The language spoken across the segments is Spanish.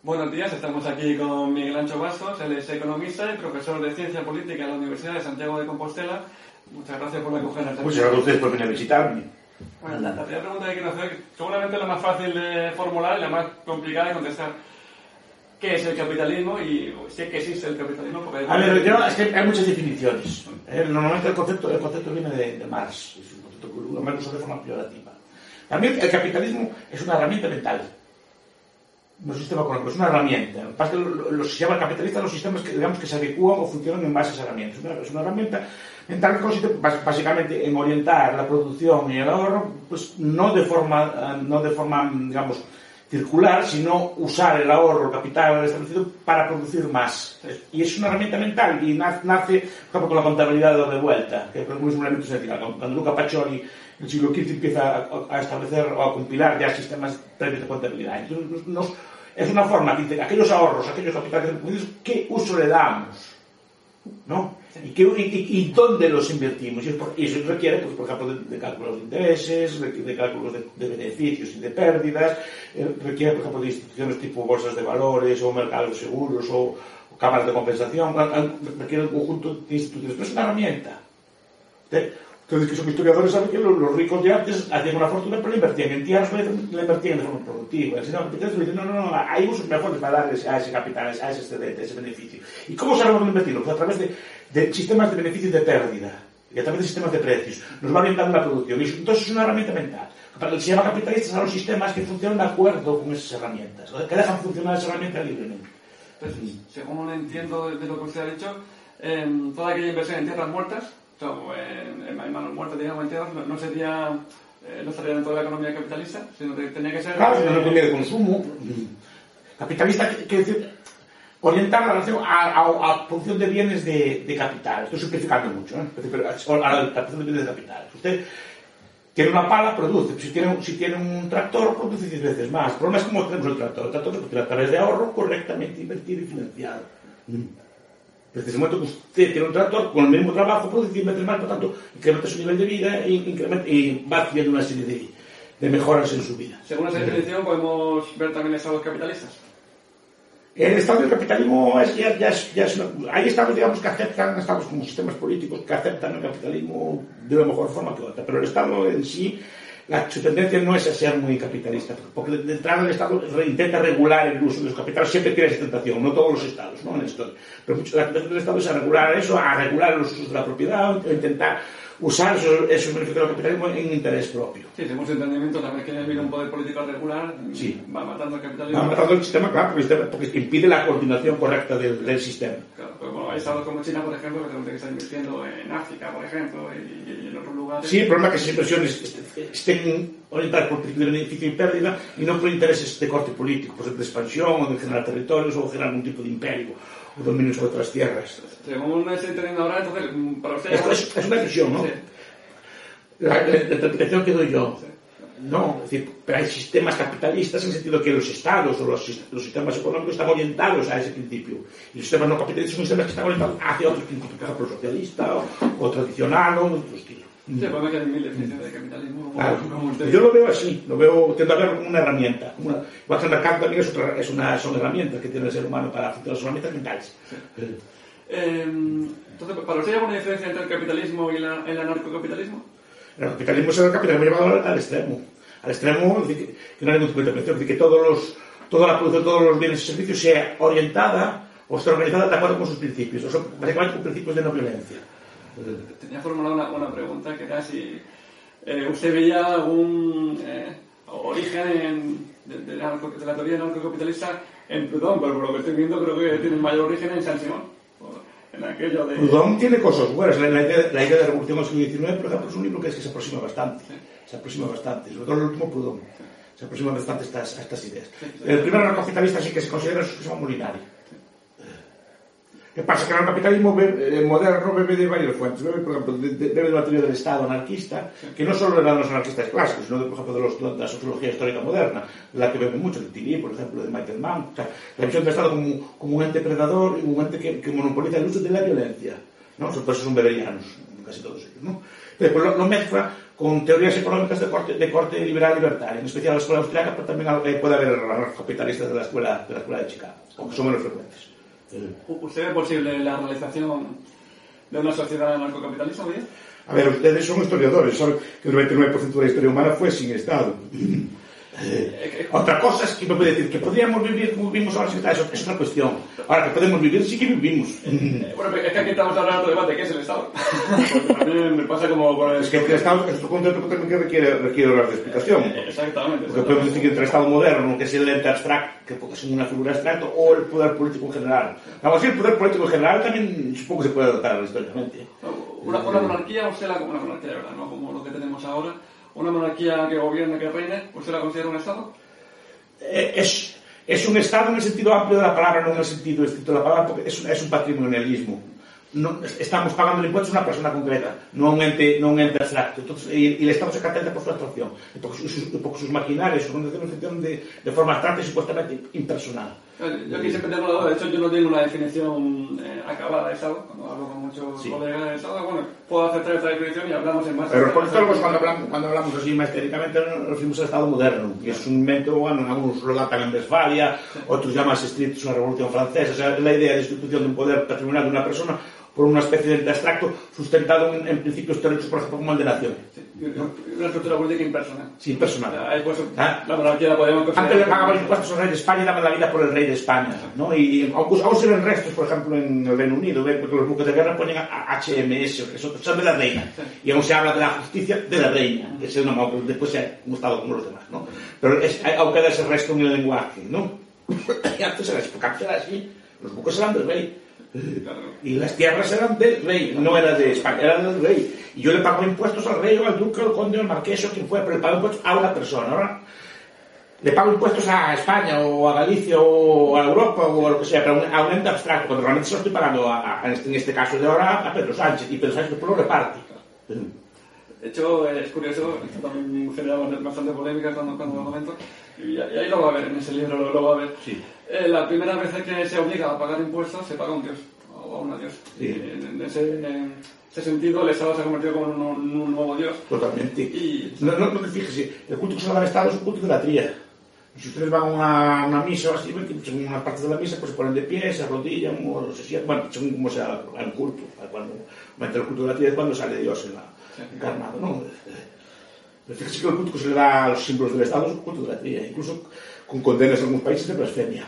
Buenos días, estamos aquí con Miguel Ancho Bastos, él es economista y profesor de Ciencia Política en la Universidad de Santiago de Compostela. Muchas gracias por acogernos. Muchas gracias a ustedes por venir a visitarme. Bueno, la primera pregunta que quiero hacer, seguramente la más fácil de formular y la más complicada de contestar. ¿Qué es el capitalismo y si es que existe el capitalismo? Porque es que hay muchas definiciones. Normalmente el concepto viene de Marx, es un concepto que Marx usa de forma peyorativa. También el capitalismo es una herramienta mental. No es un sistema económico, es una herramienta. Lo que pasa es que los se llaman capitalistas los sistemas que, digamos, que se adecúan o funcionan en base a esas herramientas. Es una herramienta mental que consiste básicamente en orientar la producción y el ahorro, pues no de forma digamos, circular, sino usar el ahorro, el capital establecido para producir más. Y es una herramienta mental y nace, por ejemplo, con la contabilidad de vuelta, que es un elemento esencial. Cuando Luca Pacioli en el siglo XV empieza a establecer o a compilar ya sistemas previos de contabilidad. Entonces, es una forma que dice, aquellos ahorros, aquellos capitales, ¿qué uso le damos? ¿No? ¿Y dónde los invertimos? Y eso requiere, pues, por ejemplo, de cálculos de intereses, de cálculos de beneficios y de pérdidas, requiere, por ejemplo, de instituciones tipo bolsas de valores o mercados de seguros o cámaras de compensación, requiere un conjunto de instituciones. Pero es una herramienta. Entonces, que son historiadores saben que los ricos de antes hacían una fortuna, pero la invertían en tierras, la invertían de forma productiva. El señor capitalista dice, no, hay usos mejores para darles a ese capital, a ese excedente, a ese beneficio. ¿Y cómo sabemos invertirlo? Pues a través de sistemas de beneficio y de pérdida, y a través de sistemas de precios. Nos va orientando la producción. Y entonces es una herramienta mental. Se llama capitalistas a los sistemas que funcionan de acuerdo con esas herramientas, que dejan funcionar esa herramienta libremente. Pues, según entiendo de lo que usted ha dicho, toda aquella inversión en tierras muertas, en manos muertas, digamos, en tierras, no estaría dentro de la economía capitalista, sino que tenía que ser... Claro, una economía de consumo. Capitalista quiere decir orientar la relación a producción de bienes de capital. Estoy simplificando mucho, a la producción de bienes de capital. Usted tiene una pala, produce. Si tiene un tractor, produce 10 veces más. El problema es cómo tenemos el tractor. El tractor se puede a través de ahorro correctamente invertido y financiado. Desde ese momento que usted tiene un tractor, con el mismo trabajo produce 10 veces más, por tanto, incrementa su nivel de vida y va adquiriendo una serie de mejoras en su vida. Según esa definición, podemos ver también estados capitalistas. El estado del capitalismo hay estados, digamos, que aceptan, estados como sistemas políticos que aceptan el capitalismo de una mejor forma que otra, pero el estado en sí, su tendencia no es a ser muy capitalista, porque de entrada el Estado intenta regular el uso de los capitales, siempre tiene esa tentación, no todos los Estados, ¿no? En la historia. Pero la tentación del Estado es a regular eso, a regular los usos de la propiedad, a intentar usar esos beneficios del capitalismo en interés propio. Sí, según su entendimiento, la vez que viene un poder político a regular, sí, va matando el capitalismo. Va matando el sistema, claro, porque impide la coordinación correcta del sistema. Claro, pero bueno, hay estados como China, por ejemplo, que están invirtiendo en África, por ejemplo, y en otros lugares. Sí, el problema es que esas inversiones estén orientadas por principios de beneficio y pérdida y no por intereses de corte político, por ejemplo, de expansión o de generar territorios o de generar algún tipo de imperio o dominio sobre otras tierras. Según estoy entendiendo ahora, entonces, para usted... Es una decisión, ¿no? Sí. La interpretación que doy yo. Sí. No, es decir, pero hay sistemas capitalistas en el sentido que los estados o los sistemas económicos están orientados a ese principio. Y los sistemas no capitalistas son sistemas que están orientados hacia otros principios, por ejemplo, socialista o tradicional o de otro estilo. Sí, podemos que hay mil definiciones de capitalismo. Claro. Yo lo veo así, tiendo a ver como una herramienta. Igual que el mercado también son herramientas que tiene el ser humano para funcionar, son herramientas mentales. Sí. Entonces, ¿para usted hay alguna diferencia entre el capitalismo y el anarcocapitalismo? El capitalismo es el capitalismo llevado al extremo. Al extremo, es decir, que no hay ningún tipo de intervención, es decir, que toda la producción, todos los bienes y servicios sea orientada o esté organizada de acuerdo con sus principios, o sea, básicamente con principios de no violencia. Tenía formulado una pregunta que era si usted veía algún origen de la teoría anarcocapitalista en Proudhon, pero por lo que estoy viendo creo que tiene mayor origen en Saint-Simon. Proudhon tiene cosas buenas. La idea de revolución del siglo XIX, por ejemplo, es un libro que se aproxima bastante. Sí. Se aproxima bastante, sobre todo el último Proudhon. Sí. Se aproxima bastante a estas ideas. Sí. El primer anarcocapitalista sí que se considera es Juan Molinari. ¿Qué pasa? Que el anarcocapitalismo moderno bebe de varias fuentes. Por ejemplo, bebe de la teoría del Estado anarquista, que no solo eran los anarquistas clásicos, sino, por ejemplo, de la sociología histórica moderna, de la que bebe mucho, de Tilly, por ejemplo, de Michael Mann. O sea, la visión del Estado como un ente predador y un ente que monopoliza el uso de la violencia, ¿no? Son todos esos beberianos. casi todos ellos, ¿no? Después lo mezcla con teorías económicas de corte liberal libertario, en especial la escuela austriaca, pero también puede haber capitalistas de la escuela de Chicago, aunque son menos frecuentes. ¿Usted ve posible la realización de una sociedad anarcocapitalista hoy día? A ver, ustedes son historiadores, saben que el 99% de la historia humana fue sin Estado. Otra cosa es que me puede decir que podríamos vivir como vivimos ahora sin Estado, es otra cuestión. Ahora, que podemos vivir, sí que vivimos. Bueno, es que aquí estamos hablando de debate, ¿qué es el Estado? Porque a mí me pasa como con el... Es que el Estado es otro concepto que también requiere hablar de explicación. Exactamente. Porque podemos decir que entre el Estado moderno, que es el ente abstracto, que es una figura abstracta, o el poder político en general. Vamos a decir, el poder político en general también supongo que se puede adoptar históricamente. Una monarquía, usted la como una monarquía de verdad, ¿no? Como lo que tenemos ahora. Una monarquía que gobierne, que reine, ¿usted la considera un Estado? Es un Estado en el sentido amplio de la palabra, no en el sentido estricto de la palabra, porque es un patrimonialismo. No, estamos pagando impuestos a una persona concreta, no a un ente abstracto. Entonces, y el Estado se caracteriza por su abstracción, porque sus maquinarias, sus organizaciones funcionan de forma abstracta y supuestamente impersonal. Yo aquí siempre tengo la duda, de hecho yo no tengo una definición acabada de Estado, cuando hablo con muchos colegas de Estado, bueno, puedo aceptar esta definición y hablamos en más... Pero los politólogos cuando hablamos así más teóricamente nos referimos al Estado moderno, que es un invento, bueno, algunos lo datan en Westfalia, otros llaman estrictos una revolución francesa, o sea, la idea de institución de un poder patrimonial de una persona por una especie de ente abstracto sustentado en principios teóricos, por ejemplo, como el de naciones. Sí, una estructura política impersonal. Sí, impersonal. Ahí pues, la monarquía la podemos considerar... Antes le pagaban impuestos al rey de España y daban la vida por el rey de España, ¿no? Y aún se ven restos, por ejemplo, en el Reino Unido, ¿ve? Porque los buques de guerra ponen a HMS, que son de la reina. Sí. Y aún se habla de la justicia de la reina, que es el nombre, después se ha gustado como los demás, ¿no? Pero aún queda ese resto en el lenguaje, ¿no? Y antes era así, los buques eran del rey. Y las tierras eran del rey, no era de España, eran del rey. Y yo le pago impuestos al rey, o al duque, o al conde, o al marqués, o quien fuera, pero le pago impuestos a una persona. Ahora le pago impuestos a España, o a Galicia, o a Europa, o a lo que sea, pero a un ente abstracto, cuando realmente se lo estoy pagando, en este caso de ahora, a Pedro Sánchez, y Pedro Sánchez después lo reparte. De hecho, es curioso, esto también genera bastante polémica cuando lo comento, y ahí lo va a ver, en ese libro lo va a ver. Sí. La primera vez que se obliga a pagar impuestos, se paga a un dios, o a una diosa. Sí. En ese sentido, el Estado se ha convertido como en un nuevo dios. Totalmente. Y... No, fíjese, el culto que se da al Estado es un culto de la tría. Si ustedes van a una misa o así, ven que en unas partes de la misa pues se ponen de pie, se arrodillan, o se sientan, bueno, según como sea el culto. Cuando el culto de la tría es cuando sale Dios encarnado, ¿no? Fíjese que el culto que se le da a los símbolos del Estado es un culto de la tría, incluso con condenas en algunos países de blasfemia.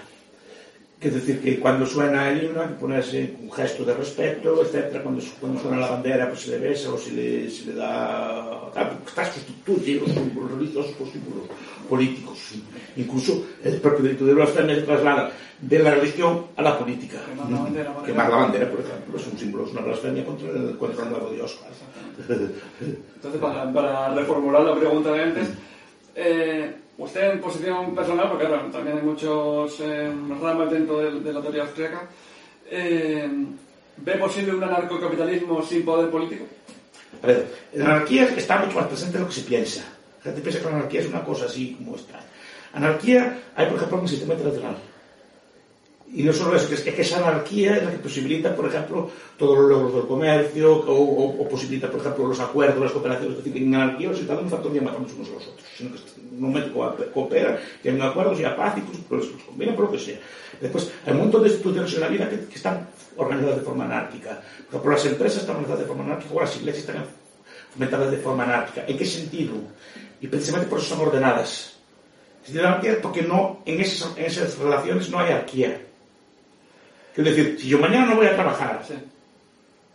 Es decir, que cuando suena el himno hay que ponerse un gesto de respeto, etc. Cuando suena la bandera, pues se le besa o se le da... Está sustituye los símbolos religiosos por símbolos políticos. Incluso el propio delito de blasfemia se traslada de la religión a la política. Quemar la bandera, por ejemplo, es un símbolo, es una blasfemia contra el nuevo Dios. Entonces, para reformular la pregunta de antes, usted en posición personal, porque claro, también hay muchos ramas dentro de la teoría austríaca, ¿ve posible un anarcocapitalismo sin poder político? A ver, la anarquía está mucho más presente de lo que se piensa. La gente piensa que la anarquía es una cosa así como esta. Anarquía hay, por ejemplo, en el sistema internacional. Y no solo eso, es que esa anarquía es la que posibilita, por ejemplo, todos los logros del comercio, o posibilita, por ejemplo, los acuerdos, las cooperaciones. Es decir, en anarquía los ciudadanos no factorían más unos a los otros, sino que en un momento cooperan, tienen acuerdos y a paz, y pues convienen por lo que sea. Después, hay un montón de instituciones en la vida que están organizadas de forma anárquica. Por ejemplo, las empresas están organizadas de forma anárquica, o las iglesias están fomentadas de forma anárquica. ¿En qué sentido? Y precisamente por eso son ordenadas. Si tiene anarquía, porque no, en esas relaciones no hay anarquía. Quiero decir, si yo mañana no voy a trabajar, sí,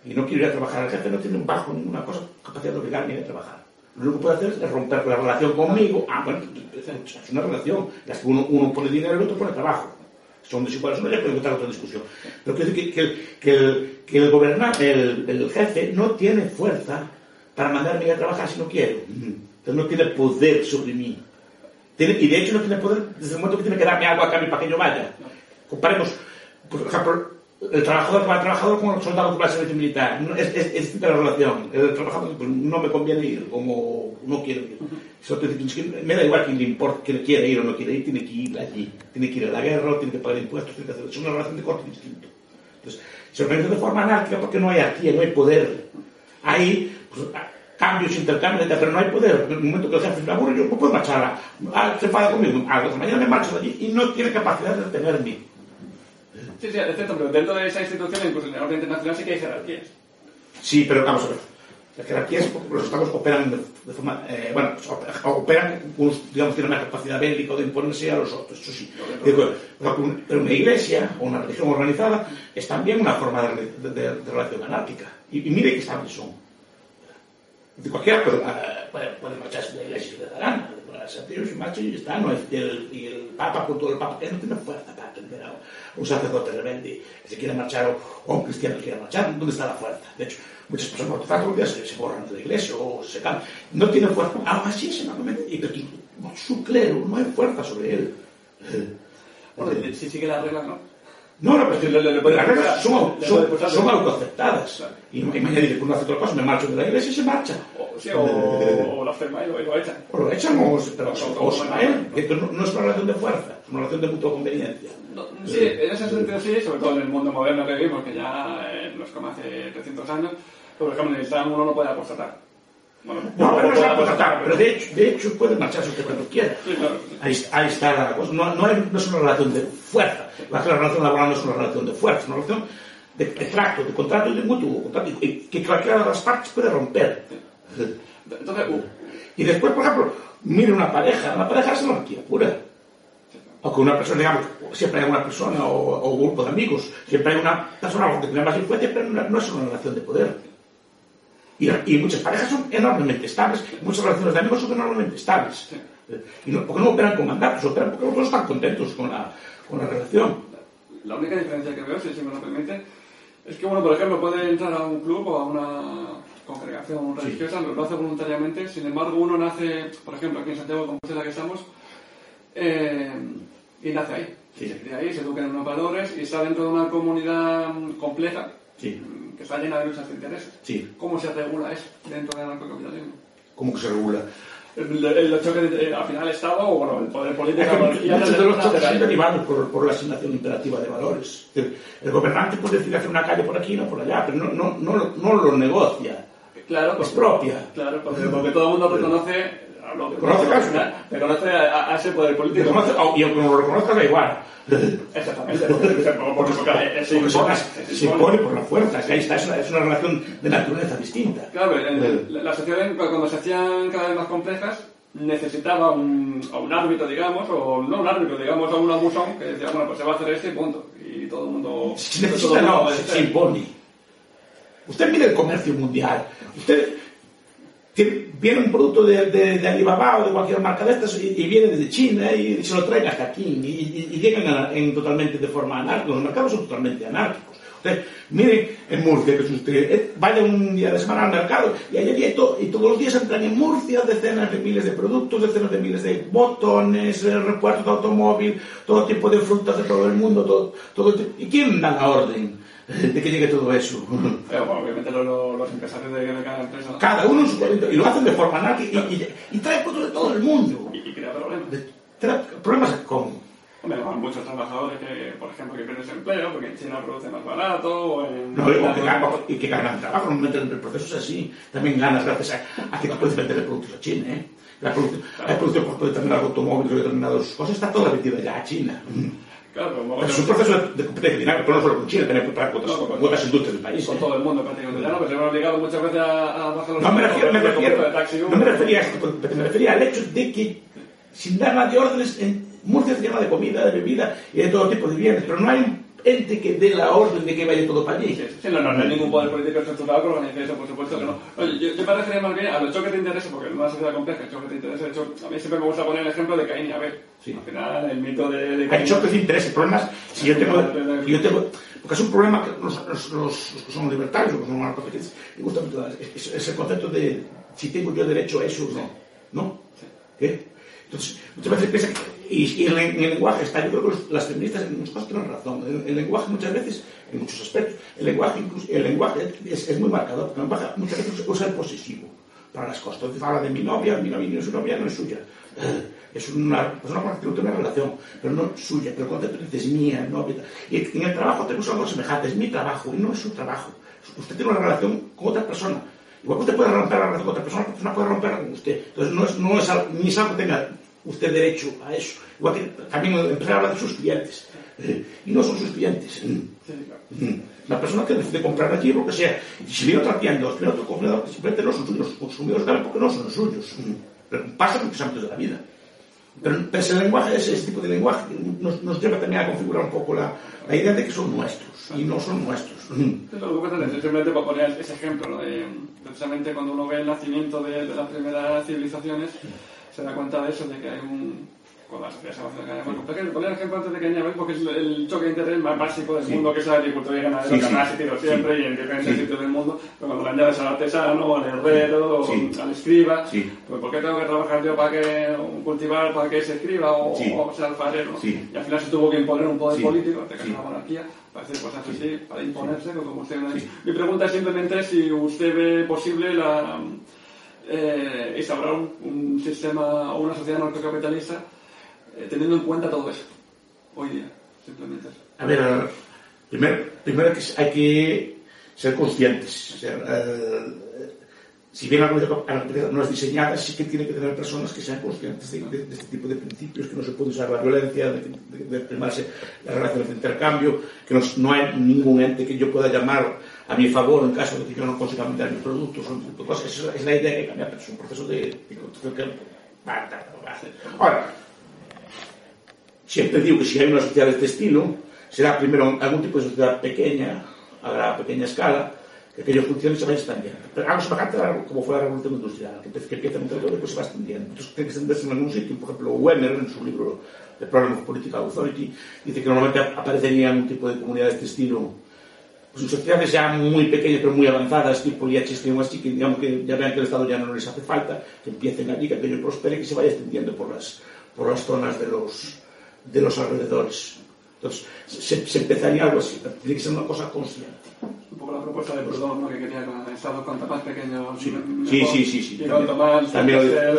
y no quiero ir a trabajar, el jefe no tiene bajo ninguna cosa capacidad de obligarme a ir a trabajar. Lo único que puede hacer es romper la relación conmigo. Bueno, es una relación. Las que uno pone dinero y el otro pone trabajo. Son desiguales, no ya puede encontrar otra discusión. Pero quiero decir que el jefe no tiene fuerza para mandarme a ir a trabajar si no quiero. Entonces no tiene poder sobre mí. Y de hecho no tiene poder desde el momento que tiene que darme algo a cambio para que yo vaya. Comparemos, por ejemplo, el trabajador para el trabajador con el soldado que va al servicio militar. Es distinta la relación. El trabajador pues, no me conviene ir, como no quiero ir. Me da igual quién le importa, que quiere ir o no quiere ir, tiene que ir allí. Tiene que ir a la guerra, tiene que pagar impuestos, tiene que hacer... Es una relación de corte distinto. Entonces, se organiza de forma anárquica porque no hay anarquía, no hay poder. Hay pues, cambios, intercambios, pero no hay poder. En el momento que el jefe me aburre, yo puedo marchar. Se enfada conmigo. A las mañana me marcho de allí y no tiene capacidad de detenerme. Sí, es cierto, pero dentro de esa institución, incluso en el orden internacional, sí que hay jerarquías. Sí, pero vamos a ver. Las jerarquías, los estados operan de forma. Operan, digamos, tienen una capacidad bélica de imponerse a los otros, eso sí. Pero una iglesia o una religión organizada es también una forma de relación anárquica. Y mire qué estables son. Cualquiera puede marcharse de la iglesia si le da gana. Se marcha y está, no es y el Papa, con todo el Papa, que no tiene fuerza para atender a un sacerdote rebelde que se quiere marchar o a un cristiano que quiere marchar. ¿Dónde está la fuerza? De hecho, muchas personas por se borran de la iglesia o se caen. No tienen fuerza. Algo así es enormemente. Y su clero, no hay fuerza sobre él. Bueno, si sigue las reglas, ¿no? No, pero las reglas son autoaceptadas. Claro. Y mañana dice, pues no hace otra cosa, me marcho de la iglesia y se marcha. O lo firma y lo echan. O lo echan o se va él. Esto no es una relación de fuerza, es una relación de mutua conveniencia. No, sí, en ese sentido sí, sobre todo en el mundo moderno que vivimos, que ya no es como hace 300 años, por ejemplo, en el Islam uno no puede apostatar. Bueno, no se va a apostatar, pero de hecho puede marcharse usted cuando quiera. Sí, claro. Ahí está la cosa. No es una relación de fuerza. La relación laboral no es una relación de fuerza, es una relación de trato, de contrato y de mutuo contrato, que cualquiera de las partes puede romper. Entonces, y después, por ejemplo, mire una pareja es anarquía pura. O que una persona, digamos, siempre hay una persona o un grupo de amigos, siempre hay una persona que tiene más influencia, pero no es una relación de poder. Y muchas parejas son enormemente estables, muchas relaciones de amigos son enormemente estables. Y porque no operan con mandatos, operan porque los dos están contentos con la relación. La única diferencia que veo, si me lo permite, es que uno, por ejemplo, puede entrar a un club o a una congregación religiosa, lo hace voluntariamente, sin embargo uno nace, por ejemplo, aquí en Santiago, como es la que estamos, y nace ahí. Sí. De ahí se educan en unos valores y está dentro de una comunidad compleja. Sí. Que está llena de luchas de intereses. Sí. ¿Cómo se regula eso dentro del anarcocapitalismo? ¿Cómo que se regula? El choque al final el Estado o bueno, el poder político. Muchos de los choques son derivados por la asignación imperativa de valores. El gobernante puede decir hacer una calle por aquí y no por allá, pero no lo negocia. Claro, es propia. Claro, porque todo el mundo reconoce reconoce a ese poder político. Y aunque no lo reconozca, da igual. Exactamente, porque se impone por la fuerza, que ahí está, es una relación de naturaleza distinta. Claro, las sociedades cuando se hacían cada vez más complejas necesitaba un árbitro, digamos, o no un árbitro, digamos, o un abusón que decía, bueno, pues se va a hacer este y punto. Y todo el mundo... Si necesita, no, se impone. Usted mire el comercio mundial. Usted viene un producto de Alibaba o de cualquier marca de estas y viene desde China y se lo traen hasta aquí y llegan totalmente de forma anárquica. Los mercados son totalmente anárquicos. Usted mire en Murcia, que usted vaya un día de semana al mercado y allí y todos los días entran en Murcia decenas de miles de productos, decenas de miles de botones, repuestos de automóvil, todo tipo de frutas de todo el mundo, ¿y quién da la orden de que llegue todo eso? Bueno, obviamente los empresarios de cada empresa, ¿no? Cada uno en su cuadrito, y lo hacen de forma anárquica y trae productos de todo el mundo. Y crea problemas. ¿Problemas cómo? Hombre, hay muchos trabajadores que, por ejemplo, que pierden su empleo porque en China produce más barato o en... y que ganan trabajo, normalmente el proceso es así. También ganas gracias a que tú puedes vender productos a China, ¿eh? La producción por determinados automóviles o determinadas cosas está toda vendida ya a China. Claro, es un proceso de competencia dinámica, pero no solo con China, también para otras industrias del país. Con todo el mundo prácticamente. Ya no, pero se hemos obligado muchas veces a bajar los... No me refería al hecho de que sin dar nada de órdenes en Murcia se llama de comida, de bebida y de todo tipo de bienes, pero no hay un ente que dé la orden de que vaya todo para allí. Sí, no hay ningún poder político estructurado que organice eso, por supuesto que no. Yo me refería más bien a los choques de intereses, porque en una sociedad compleja el choque de intereses, de hecho, a mí siempre me gusta poner el ejemplo de Caín y Abel. Sí. Al final, el mito de Caín. Hay choques de intereses, problemas. Si yo tengo, porque es un problema que los que son libertarios, los que son anarcocapitalistas, me gusta mucho, es el concepto de si tengo yo derecho a eso o no. ¿No? Sí. ¿Qué? Entonces, muchas veces piensan y en el lenguaje está, yo creo que las feministas en muchas cosas tienen razón. El lenguaje muchas veces, en muchos aspectos, el lenguaje es muy marcador, porque el lenguaje muchas veces usa el posesivo para las cosas. Entonces habla de mi novia no es su novia, no es suya. Es una persona con la que no tiene una relación, pero no es suya, pero el concepto dice es mía, novia. Y en el trabajo tenemos algo semejante, es mi trabajo y no es su trabajo. Usted tiene una relación con otra persona. Igual que usted puede romper la relación con otra persona puede romperla con usted. Entonces no es algo, ni es algo que tenga usted derecho a eso. Igual que también empezar a hablar de sus clientes. Y no son sus clientes. La persona que decide comprar allí, lo que sea, y si viene otra tienda, o viene otro consumidor, que simplemente no son suyos, los consumidores saben porque no son suyos. Pero pasa en muchos ámbitos de la vida. Pero ese lenguaje, ese tipo de lenguaje, nos lleva también a configurar un poco la idea de que son nuestros, y no son nuestros. Lo que pasa es simplemente para poner ese ejemplo, ¿no? Precisamente cuando uno ve el nacimiento de las primeras civilizaciones, se da cuenta de eso, de que hay cuando la sociedad se avanza en Cañamél. Porque poner el ejemplo antes de Cañamél, porque es el choque de interés más básico del mundo, que es la agricultura y ganadero, que ha existido siempre y en diferentes sitios del mundo. Pero cuando le añades al artesano, al herrero, al escriba, pues ¿por qué tengo que trabajar yo para que cultivar, para que se escriba o sea alfarero? Y al final se tuvo que imponer un poder político, en este caso la monarquía, para hacer cosas así, para imponerse, como usted me ha dicho. Mi pregunta es simplemente si usted ve posible instaurar un sistema o una sociedad anarcocapitalista teniendo en cuenta todo eso hoy día, simplemente eso. A ver, primero hay que ser conscientes. O sea, si bien la organización no es diseñada, sí que tiene que tener personas que sean conscientes de este tipo de principios, que no se puede usar la violencia, de primarse las relaciones de intercambio, que no hay ningún ente que yo pueda llamar a mi favor en caso de que yo no consiga vender mis productos. Esa es la idea que cambia, pero es un proceso de construcción que va a tardar. Ahora, siempre digo que si hay una sociedad de este estilo, será primero algún tipo de sociedad pequeña, a pequeña escala, que aquello funcione y se vaya extendiendo. Pero algo semejante como fue la revolución industrial, que empieza en un territorio y después se va extendiendo. Entonces tiene que extenderse en algún sitio. Por ejemplo, Wemer, en su libro The Problem of Political Authority, dice que normalmente aparecerían un tipo de comunidades de este estilo, pues en sociedades ya muy pequeñas pero muy avanzadas, tipo Liechtenstein o así, que digamos que ya vean que el Estado ya no les hace falta, que empiecen allí, que aquello prospere y que se vaya extendiendo por las zonas de los alrededores. Entonces, se empezaría algo así, pero tiene que ser una cosa consciente. Un poco la propuesta de Proudhon, ¿no? Que quería con estados cuanto más pequeños, sí. Y cuanto más el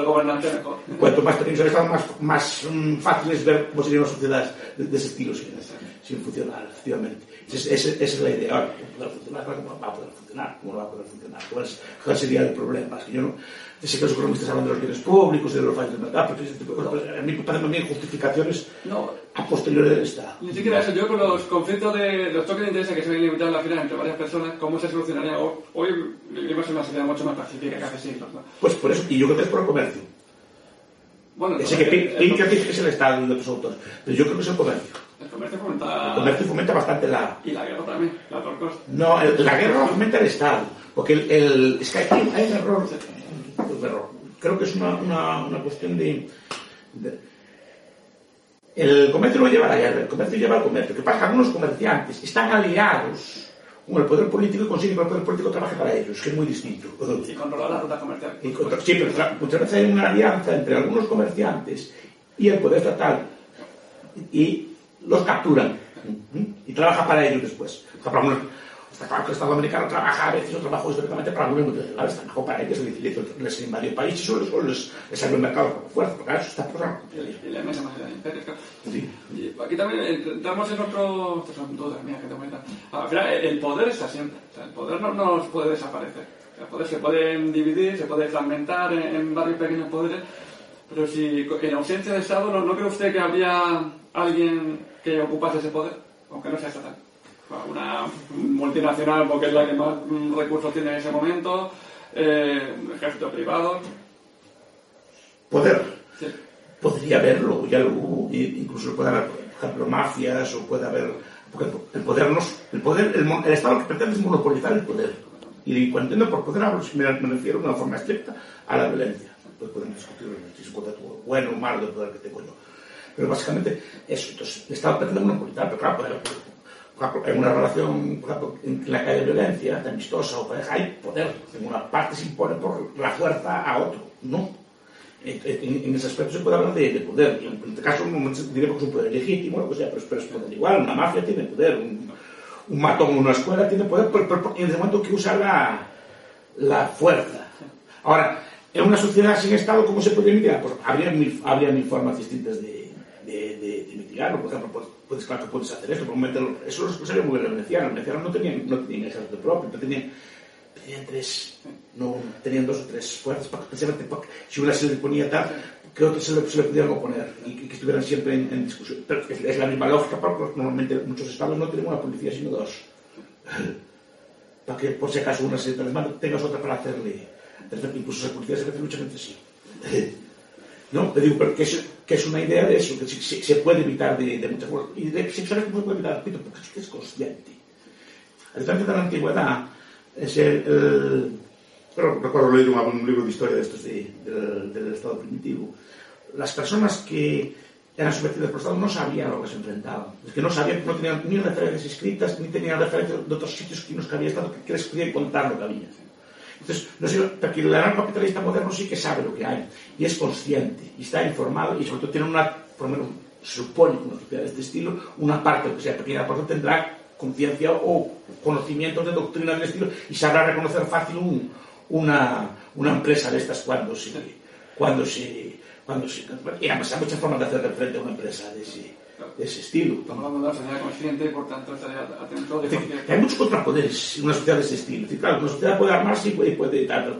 gobernante, mejor. Cuanto más pequeños el Estado, más fácil es ver cómo sería una sociedad de ese estilo sin funcionar, efectivamente. Esa es la idea. Ahora, ¿cómo funcionar? ¿Cómo va a poder funcionar? ¿Cómo no va a poder funcionar? ¿Cuál sería el problema? Es que yo no... Sé que los economistas hablan de los bienes públicos, de los fallos del mercado, pero ese tipo de cosas, a mí me parecen bien justificaciones a posteriori del Estado. Ni siquiera eso. Yo con los conflictos de los toques de interés que se ven limitados al final entre varias personas, ¿cómo se solucionaría? Hoy vivimos en una sociedad mucho más pacífica que hace siglos, ¿no? Pues por eso, y yo creo que es por el comercio. Bueno, ese que Pinker dice que es el Estado y otros autores, pero yo creo que es el comercio. El comercio fomenta bastante la... Y la guerra también, la torcosa. No, la guerra fomenta el Estado, porque es que hay un error. Creo que es una cuestión de... El comercio no lleva a la guerra, el comercio lleva al comercio. Lo que pasa es que algunos comerciantes están aliados con el poder político y consiguen que el poder político trabaje para ellos, que es muy distinto. Y controlar la ruta comercial. Sí, pero muchas veces hay una alianza entre algunos comerciantes y el poder estatal y los capturan y trabaja para ellos después. Está claro que el Estado americano trabaja a veces o trabaja históricamente para algunos multinacionales, está mejor para ellos, les invadió el país y solo les salió el mercado por fuerza, porque eso está por y la inmensa mayoría de imperios, claro. Sí. Y aquí también entramos en otro... Estas son dudas mías que te comentan. Al final, el poder está siempre. O sea, el poder no nos puede desaparecer. El poder se puede dividir, se puede fragmentar en varios pequeños poderes, pero si en ausencia de Estado, ¿no cree usted que habría alguien que ocupase ese poder? Aunque no sea estatal. Una multinacional, porque es la que más recursos tiene en ese momento, un ejército privado. Poder. Sí. Podría haberlo, ya lo hubo, incluso puede haber, por ejemplo, mafias, o puede haber. Porque el Estado que pretende es monopolizar el poder. Y cuando entiendo por poder hablo, me refiero de una forma estricta a la violencia. Pues podemos discutir si es un poder bueno o malo del poder que tengo yo. Pero básicamente eso. Entonces, el Estado pretende monopolizar, pero claro, en una relación, por ejemplo, en la que hay violencia, amistosa o pareja, hay poder. En una parte se impone por la fuerza a otro, no. En ese aspecto se puede hablar de poder. En este caso, diremos que es un poder legítimo, lo que sea, pero es poder igual. Una mafia tiene poder, un matón en una escuela tiene poder, en el momento que usa la fuerza. Ahora, en una sociedad sin Estado, ¿cómo se puede mitigar? Pues habría mil formas distintas de mitigarlo. Por ejemplo, claro que puedes hacer esto, eso lo sabía muy bien los venecianos. Los venecianos no tenían ejército propio, tenían 3, no tenían 2 o 3 fuerzas, precisamente porque si una se le ponía tal, que otros se le pudieran oponer y que estuvieran siempre en discusión. Pero es la misma lógica, porque normalmente muchos estados no tienen una policía sino 2. Para que por si acaso una se te desmanda, tengas otra para hacerle. Incluso las policías a veces luchan entre sí. No, te digo, pero que es una idea de eso, que se puede evitar de muchas formas. Y de sexuales no se puede evitar, repito, porque es consciente. A diferencia de la antigüedad, pero recuerdo leer un libro de historia de estos del Estado primitivo. Las personas que eran sometidas por el Estado no sabían a lo que se enfrentaban. Es que no sabían, no tenían ni referencias escritas, ni tenían referencias de otros sitios en los que había estado, que les podían contar lo que había. Entonces, no sé, porque el anarcocapitalista moderno sí que sabe lo que hay, y es consciente, y está informado, y sobre todo tiene por lo menos, se supone que una sociedad de este estilo, una parte, aunque sea pequeña parte, tendrá conciencia o conocimientos de doctrina del estilo, y sabrá reconocer fácil una empresa de estas cuando se y además hay muchas formas de hacer frente a una empresa de ese estilo. Estamos hablando de una sociedad consciente y por tanto estaría atento de cualquier... Hay muchos contrapoderes en una sociedad de ese estilo. Es decir, claro, una sociedad puede armarse y puede dar.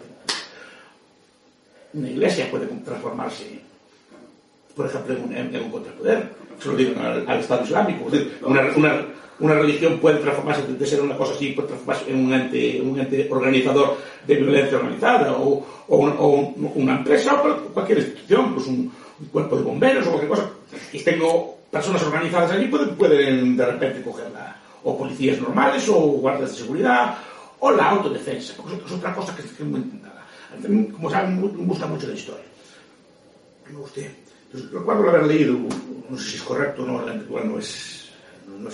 Una iglesia puede transformarse, por ejemplo, en un contrapoder. Se lo digo al Estado Islámico. Es decir, una religión puede transformarse de ser una cosa así, puede transformarse en un ente organizador de violencia organizada o una empresa o cualquier institución, pues un cuerpo de bomberos o cualquier cosa. Y tengo personas organizadas allí, pueden de repente cogerla, o policías normales o guardias de seguridad o la autodefensa, porque es otra cosa que es muy intentada. Como saben, me gusta mucho la historia. Me gusté. Entonces, recuerdo haber leído, no sé si es correcto o no, bueno, no es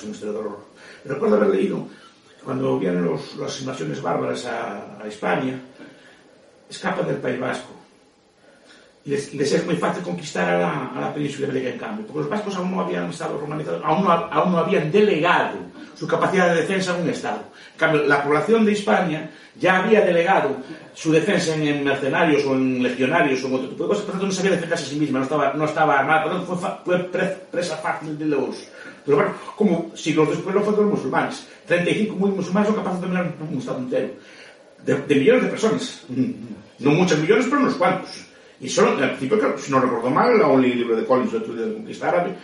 un historiador, pero recuerdo haber leído que cuando vienen las invasiones bárbaras a España, escapan del País Vasco y les es muy fácil conquistar a la península ibérica, en cambio, porque los vascos aún no habían estado romanizados, aún no habían delegado su capacidad de defensa en un estado. En cambio, la población de España ya había delegado su defensa en mercenarios o en legionarios o en otro tipo de cosas, por tanto no sabía defenderse a sí misma, no estaba armada, por tanto fue presa fácil de los... Pero bueno, como siglos después lo fue de los musulmanes. 35 musulmanes son capaces de dominar un estado entero. De millones de personas. No muchos millones, pero unos cuantos. Y solo, al principio, si no recuerdo mal, un libro de Collins, el estudio de conquista árabe,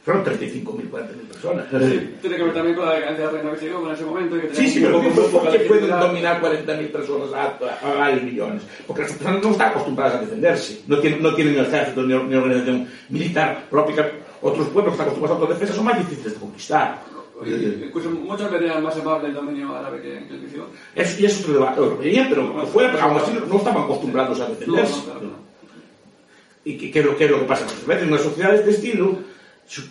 fueron 35.000, 40.000 personas. Sí, tiene que ver también con la cantidad de reino que se llegó en ese momento. Sí, pero ¿por qué pueden dominar 40.000 personas a varios millones? Porque las personas no están acostumbradas a defenderse. No tienen ejército ni organización militar propia. Otros pueblos que están acostumbrados a autodefensa son más difíciles de conquistar. Incluso muchos verían más amable el dominio árabe que el cristiano. Y es otro debate. Lo verían, pero aún así no estaban acostumbrados a defenderse. ¿Y qué es lo que pasa? En las sociedades de estilo,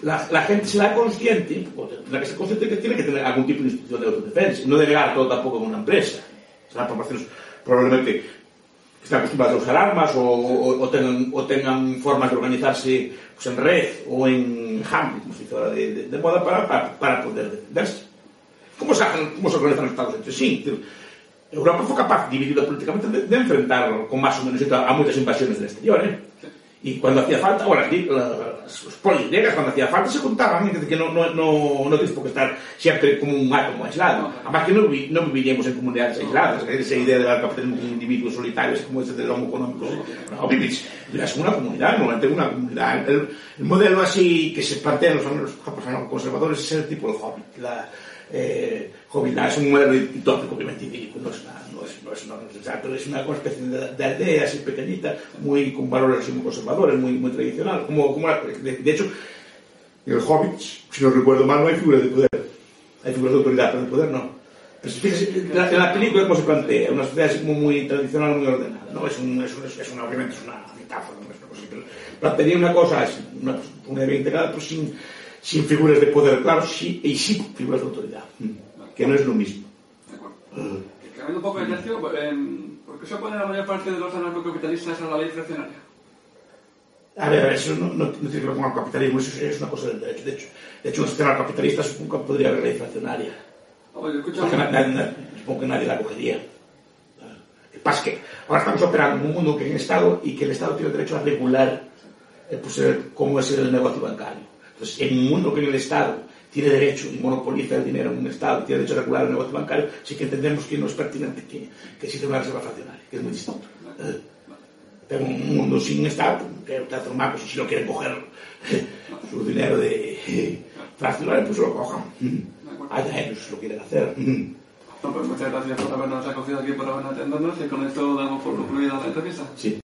la gente será consciente, o tendrá que ser consciente que tiene que tener algún tipo de institución de autodefensa, no delegar todo tampoco en una empresa. Serán proporciones probablemente que están acostumbrados a usar armas o tengan formas de organizarse pues, en red o en hambre, como se dice ahora de moda, para poder defenderse. ¿Cómo se organizan los estados entre sí? Europa fue capaz, dividida políticamente, de enfrentar con más o menos a muchas invasiones del exterior, Y cuando hacía falta, bueno, los polis negras cuando hacía falta se juntaban, que no tienes por qué estar siempre como un átomo aislado. Además que no viviríamos en comunidades aisladas, esa idea de la capitalismo de individuos solitarios como ese del homo económico. No, vivís en una comunidad, normalmente una comunidad. El modelo así que se plantea en los campos conservadores es el tipo del Hobbit. Hobbit es un modelo utópico, obviamente idílico, no es exacto, es una especie de aldea así pequeñita, con valores muy conservadores, muy tradicional, de hecho, en el Hobbit, si no recuerdo mal, no hay figuras de poder, hay figuras de autoridad, pero de poder no. Pero fíjese, en la película cómo se plantea, una sociedad así como muy tradicional, muy ordenada, ¿no? Obviamente es una metáfora, no es una cosa, pero plantearía una cosa así, una idea integrada, pues sin figuras de poder, claro, y sí figuras de autoridad, que no es lo mismo. De acuerdo. Cambiando un poco de tercio, ¿por qué se opone la mayor parte de los anarcocapitalistas a la ley fraccionaria? A ver, eso no tiene que ver con el capitalismo, eso es una cosa del derecho. De hecho un sistema capitalista supongo que podría haber ley fraccionaria. Supongo que nadie la cogería. Lo que pasa es que ahora estamos operando en un mundo que en Estado y que el Estado tiene derecho a regular cómo es el negocio bancario. Entonces, en un mundo que en el Estado tiene derecho y monopoliza el dinero en un Estado, tiene derecho a regular el negocio bancario, sí que entendemos que no es pertinente que exista una reserva fraccionaria, que es muy distinto. Pero un mundo sin Estado, que el Teatro Magos, si lo quieren coger su dinero de fraccionario, pues lo cojan. Haya ellos lo quieren hacer. No, pues muchas gracias por habernos acogido aquí, por habernos atendido, y con esto damos por concluida la entrevista. Sí.